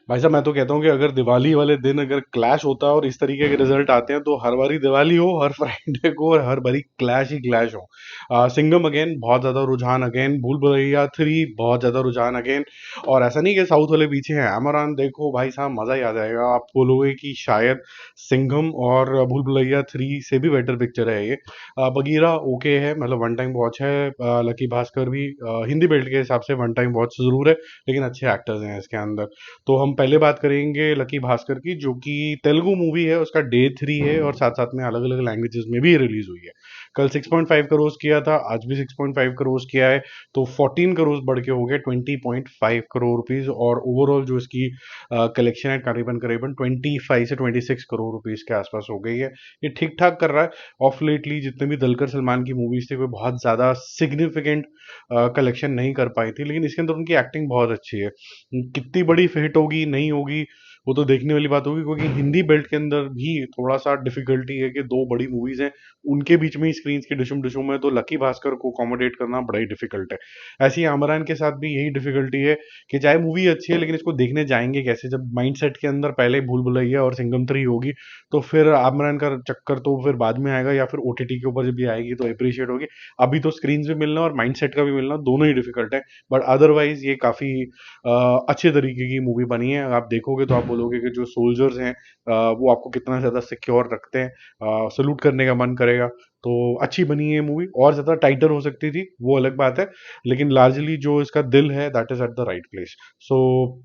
भाई साहब मैं तो कहता हूँ कि अगर दिवाली वाले दिन अगर क्लैश होता है और इस तरीके के रिजल्ट आते हैं तो हर बारी दिवाली हो, हर फ्राइडे को, और हर बारी क्लैश ही क्लैश हो। सिंघम अगेन बहुत ज्यादा रुझान अगेन, भूल भुलैया 3 बहुत ज्यादा रुझान अगेन। और ऐसा नहीं कि साउथ वाले पीछे हैं, अमरान देखो भाई साहब मजा ही आ जाएगा। आप बोलोगे कि शायद सिंघम और भूल भुलैया 3 से भी बेटर पिक्चर है ये। बगीरा ओके है, मतलब वन टाइम वॉच है। लकी भास्कर भी हिंदी बेल्ट के हिसाब से वन टाइम वॉच जरूर है, लेकिन अच्छे एक्टर्स हैं इसके अंदर। तो हम पहले बात करेंगे लकी भास्कर की, जो कि तेलुगु मूवी है, उसका डे 3 है और साथ साथ में अलग अलग लैंग्वेजेस में भी रिलीज हुई है। कल 6.5 करोड़ किया था, आज भी 6.5 करोड़ किया है। तो 14 करोड़ बढ़ के हो गए 20.5 करोड़ रुपीज, और ओवरऑल जो इसकी कलेक्शन है करीबन करीबन 25 से 26 करोड़ रुपीज के आसपास हो गई है। ये ठीक ठाक कर रहा है। ऑफ लेटली जितने भी दलकर सलमान की मूवीज थी, कोई बहुत ज्यादा सिग्निफिकेंट कलेक्शन नहीं कर पाई थी, लेकिन इसके अंदर उनकी एक्टिंग बहुत अच्छी है। कितनी बड़ी हिट होगी नहीं होगी वो तो देखने वाली बात होगी, क्योंकि हिंदी बेल्ट के अंदर भी थोड़ा सा डिफिकल्टी है कि दो बड़ी मूवीज हैं, उनके बीच में ही स्क्रीन की डिशुम डिशुम है, तो लकी भास्कर को अकोमोडेट करना बड़ा ही डिफिकल्ट है। ऐसे ही आमरान के साथ भी यही डिफिकल्टी है कि चाहे मूवी अच्छी है, लेकिन इसको देखने जाएंगे कैसे, जब माइंड सेट के अंदर पहले भूल भुलैया और सिंघम 3 होगी, तो फिर आमरान का चक्कर तो फिर बाद में आएगा, या फिर ओटीटी के ऊपर जब भी आएगी तो अप्रिशिएट होगी। अभी तो स्क्रीन भी मिलना और माइंड सेट का भी मिलना दोनों ही डिफिकल्ट है। बट अदरवाइज ये काफी अच्छे तरीके की मूवी बनी है। आप देखोगे तो आप बोलोगे कि जो सोल्जर्स हैं वो आपको कितना ज्यादा सिक्योर रखते हैं, सल्यूट करने का मन करेगा। तो अच्छी बनी है मूवी, और ज्यादा टाइटर हो सकती थी वो अलग बात है, लेकिन लार्जली जो इसका दिल है that is at the right place. So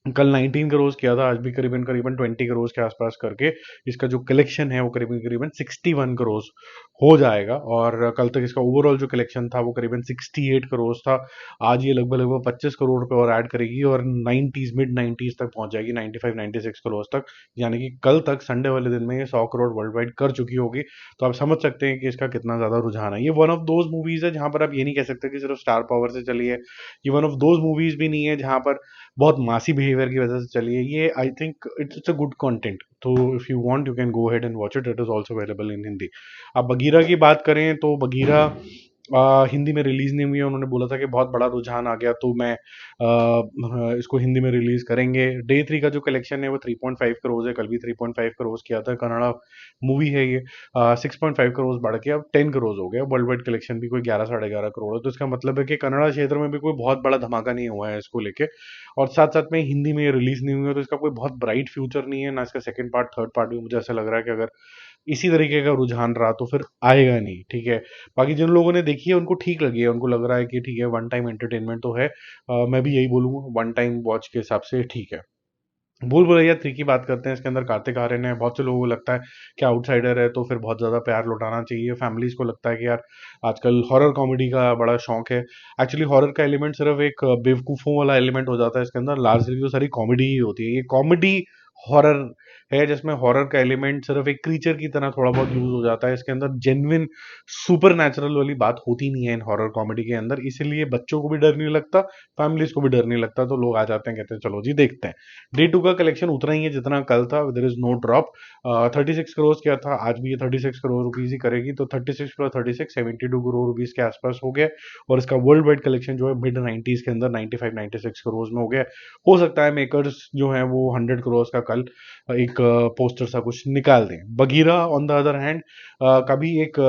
कल 19 करोड़ किया था, आज भी करीबन करीबन 20 करोड़ के आसपास करके इसका जो कलेक्शन है वो करीबन करीबन 61 करोड़ हो जाएगा। और कल तक इसका ओवरऑल जो कलेक्शन था वो करीबन 68 करोड़ था। आज ये लगभग लगभग 25 करोड़ पे और ऐड करेगी और 90s मिड 90s तक पहुंच जाएगी, 95-96 करोड़ तक। यानी कि कल तक संडे वाले दिन में ये 100 करोड़ वर्ल्ड वाइड कर चुकी होगी। तो आप समझ सकते हैं कि इसका कितना ज्यादा रुझान है। ये वन ऑफ दोज मूवीज है जहां पर आप ये नहीं कह सकते कि सिर्फ स्टार पावर से चली है। ये वन ऑफ दोज मूवीज भी नहीं है जहां पर बहुत मासी बिहेवियर की वजह से चली है। ये I think it's a good content. तो if you want you can go ahead and watch it, it is also available in Hindi. अब बगीरा की बात करें तो बगीरा हिंदी में रिलीज नहीं हुई है। उन्होंने बोला था कि बहुत बड़ा रुझान आ गया तो मैं इसको हिंदी में रिलीज करेंगे। डे 3 का जो कलेक्शन है वो 3.5 करोड़ है, कल भी 3.5 करोड़ किया था। कन्नड़ा मूवी है ये। 6.5 करोड़ बढ़ के अब 10 करोड़ हो गया। वर्ल्ड वाइड कलेक्शन भी कोई 11 साढ़े 11 करोड़ है, तो इसका मतलब है कि कन्नड़ा क्षेत्र में भी कोई बहुत बड़ा धमाका नहीं हुआ है इसको लेके। और साथ साथ में हिंदी में ये रिलीज नहीं हुई है, तो इसका कोई बहुत ब्राइट फ्यूचर नहीं है ना। इसका सेकंड पार्ट थर्ड पार्ट भी मुझे ऐसा लग रहा है कि अगर इसी तरीके का रुझान रहा तो फिर आएगा नहीं। ठीक है, बाकी जिन लोगों ने देखी है उनको ठीक लगी है, उनको लग रहा है कि ठीक है वन टाइम एंटरटेनमेंट तो है। मैं भी यही बोलूंगा, वन टाइम वॉच के हिसाब से ठीक है। भूल भुलैया 3 की बात करते हैं। इसके अंदर कार्तिक आर्यन है। बहुत से लोगों को लगता है कि आउटसाइडर है तो फिर बहुत ज्यादा प्यार लौटाना चाहिए। फैमिलीज को लगता है कि यार आजकल हॉरर कॉमेडी का बड़ा शौक है। एक्चुअली हॉरर का एलिमेंट सिर्फ एक बेवकूफों वाला एलिमेंट हो जाता है इसके अंदर, लार्जली तो सारी कॉमेडी ही होती है। ये कॉमेडी हॉरर है जिसमें हॉरर का एलिमेंट सिर्फ एक क्रीचर की तरह थोड़ा बहुत यूज हो जाता है। इसके अंदर जेन्युइन सुपर नेचुरल वाली बात होती नहीं है इन हॉरर कॉमेडी के अंदर, इसीलिए बच्चों को भी डर नहीं लगता, फैमिलीज को भी डर नहीं लगता, तो लोग आ जाते हैं, कहते हैं चलो जी देखते हैं। डे 2 का कलेक्शन उतना ही है जितना कल था, there is no drop. 36 crore किया था, आज भी ये 36 करोड़ रुपीज ही करेगी। तो 36 + 36 72 करोड़ रुपीज के आसपास हो गया। और इसका वर्ल्ड वाइड कलेक्शन जो है मिड 90s के अंदर 95-96 करोड़ में हो गया। हो सकता है मेकर्स जो है वो 100 करोड़ का कल एक पोस्टर सा कुछ निकाल दें। Bagheera on the other hand कभी एक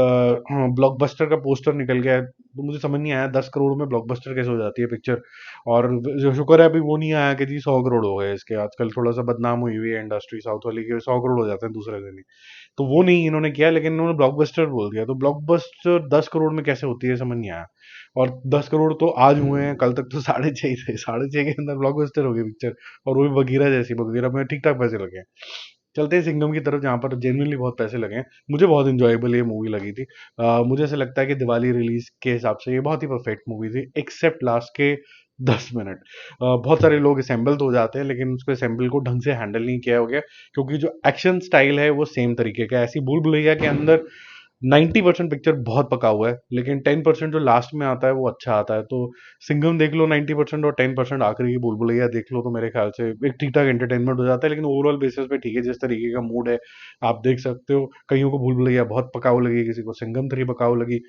ब्लॉकबस्टर का पोस्टर निकल गया है, तो मुझे समझ नहीं आया 10 करोड़ में ब्लॉकबस्टर कैसे हो जाती है पिक्चर। और जो शुक्र है अभी वो नहीं आया कि जी 100 करोड़ हो गए इसके। आजकल थोड़ा सा बदनाम हुई हुई है इंडस्ट्री साउथ वाली के, 100 करोड़ हो जाते हैं दूसरे दिन ही। तो वो नहीं इन्होंने किया, लेकिन इन्होंने ब्लॉकबस्टर बोल दिया। तो ब्लॉकबस्टर 10 करोड़ में कैसे होती है समझ नहीं आया। और 10 करोड़ तो आज हुए हैं, कल तक तो 6.5 ही थे। 6.5 के अंदर ब्लॉकबस्टर हो गई पिक्चर, और वो भी बगीरा जैसी। बगीरा में ठीक ठाक पैसे लगे हैं। चलते हैं सिंघम की तरफ, जहाँ पर जेन्युइनली बहुत पैसे लगे हैं। मुझे बहुत इंजॉयबल ये मूवी लगी थी। मुझे ऐसा लगता है कि दिवाली रिलीज के हिसाब से ये बहुत ही परफेक्ट मूवी थी, एक्सेप्ट लास्ट के 10 मिनट। बहुत सारे लोग असेंबल तो हो जाते हैं, लेकिन उसको असेंबल को ढंग से हैंडल नहीं किया हो गया, क्योंकि जो एक्शन स्टाइल है वो सेम तरीके का है। ऐसी भूल भुलैया के अंदर 90% पिक्चर बहुत पका हुआ है, लेकिन 10% जो लास्ट में आता है वो अच्छा आता है। तो सिंघम देख लो 90%, और 10% आखिरी की भूल भुलैया देख लो, तो मेरे ख्याल से एक ठीक ठाक एंटरटेनमेंट हो जाता है। लेकिन ओवरऑल बेसिस पे ठीक है, जिस तरीके का मूड है आप देख सकते हो। कईयों को भूल भुलैया बहुत पकाऊ लगी, किसी को सिंघम 3 पकाऊ लगी।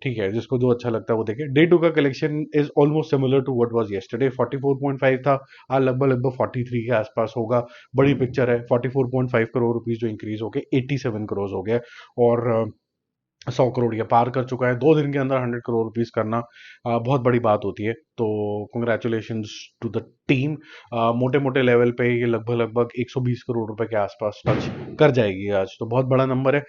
ठीक है, जिसको जो अच्छा लगता है वो देखे। डे टू का collection is almost similar to what was yesterday. 44.5 था, आज लगभग लगभग 43 के आसपास होगा। बड़ी पिक्चर है। 44.5 करोड़ रुपीस जो इंक्रीज हो गए 87 करोड़ हो गया। और 100 करोड़ ये पार कर चुका है। 2 दिन के अंदर 100 करोड़ रुपीस करना बहुत बड़ी बात होती है। तो कंग्रेचुलेशंस टू द टीम। मोटे मोटे लेवल पे ये लगभग लगभग 120 करोड़ रुपए के आसपास टच कर जाएगी आज, तो बहुत बड़ा नंबर है।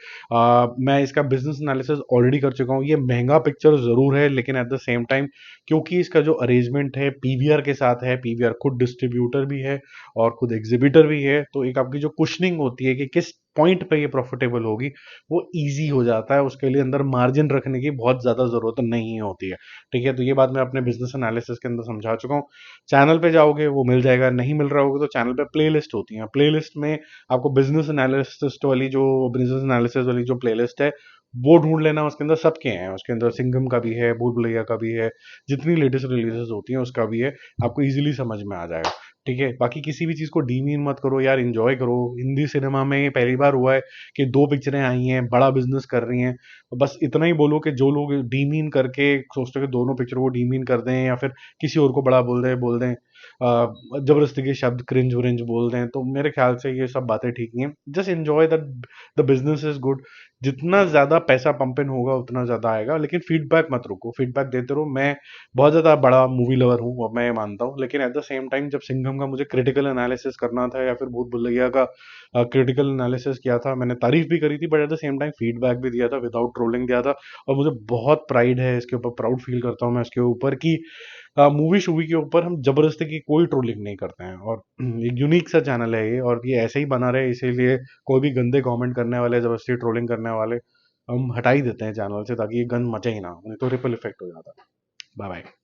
मैं इसका बिजनेस एनालिसिस ऑलरेडी कर चुका हूँ। ये महंगा पिक्चर जरूर है, लेकिन एट द सेम टाइम क्योंकि इसका जो अरेंजमेंट है पीवीआर के साथ है, पीवीआर खुद डिस्ट्रीब्यूटर भी है और खुद एग्जीबिटर भी है, तो एक आपकी जो कुशनिंग होती है कि किस पॉइंट पे ये प्रॉफिटेबल होगी वो ईजी हो जाता है। उसके लिए अंदर मार्जिन रखने की बहुत ज़्यादा ज़रूरत नहीं होती है। ठीक है, तो ये बात मैं अपने बिजनेस एनालिसिस के अंदर समझा चुका हूँ। चैनल पे जाओगे वो मिल जाएगा, नहीं मिल रहा होगा तो चैनल पे प्लेलिस्ट होती है। प्लेलिस्ट में आपको बिजनेस एनालिसिस वाली जो प्लेलिस्ट है वो ढूंढ लेना। उसके अंदर सबके हैं, उसके अंदर सिंघम का भी है, भूल भुलैया का भी है, जितनी लेटेस्ट रिलीजेस होती हैं उसका भी है। आपको इजीली समझ में आ जाएगा। ठीक है, बाकी किसी भी चीज़ को डीमीन मत करो यार, एंजॉय करो। हिंदी सिनेमा में ये पहली बार हुआ है कि 2 पिक्चरें आई हैं, बड़ा बिजनेस कर रही हैं। बस इतना ही बोलो कि जो लोग डीमीन करके सोचते हैं कि दोनों पिक्चर को डीमीन कर दें या फिर किसी और को बड़ा बोल दें, जबरदस्ती के शब्द क्रिंज व्रिंज बोल दें, तो मेरे ख्याल से ये सब बातें ठीक नहीं है। Just enjoy the business is good. जितना ज्यादा पैसा पंप इन होगा उतना ज्यादा आएगा, लेकिन फीडबैक मत रुको, फीडबैक देते रहो। मैं बहुत ज्यादा बड़ा मूवी लवर हूँ और मैं ये मानता हूँ, लेकिन एट द सेम टाइम जब सिंघम का मुझे क्रिटिकल एनालिसिस करना था या फिर भूत भुलैया का क्रिटिकल एनालिसिस किया था, मैंने तारीफ भी करी थी but at the same time feedback भी दिया था, विदाउट ट्रोलिंग दिया था। और मुझे बहुत प्राइड है इसके ऊपर, प्राउड फील करता हूँ मैं इसके ऊपर कि मूवी शूवी के ऊपर हम जबरदस्ती की कोई ट्रोलिंग नहीं करते हैं। और एक यूनिक सा चैनल है ये, और ये ऐसे ही बना रहे, इसीलिए कोई भी गंदे कमेंट करने वाले, जबरदस्ती ट्रोलिंग करने वाले हम हटा ही देते हैं चैनल से, ताकि ये गंद मचे ही ना, नहीं तो रिपल इफेक्ट हो जाता है। Bye bye.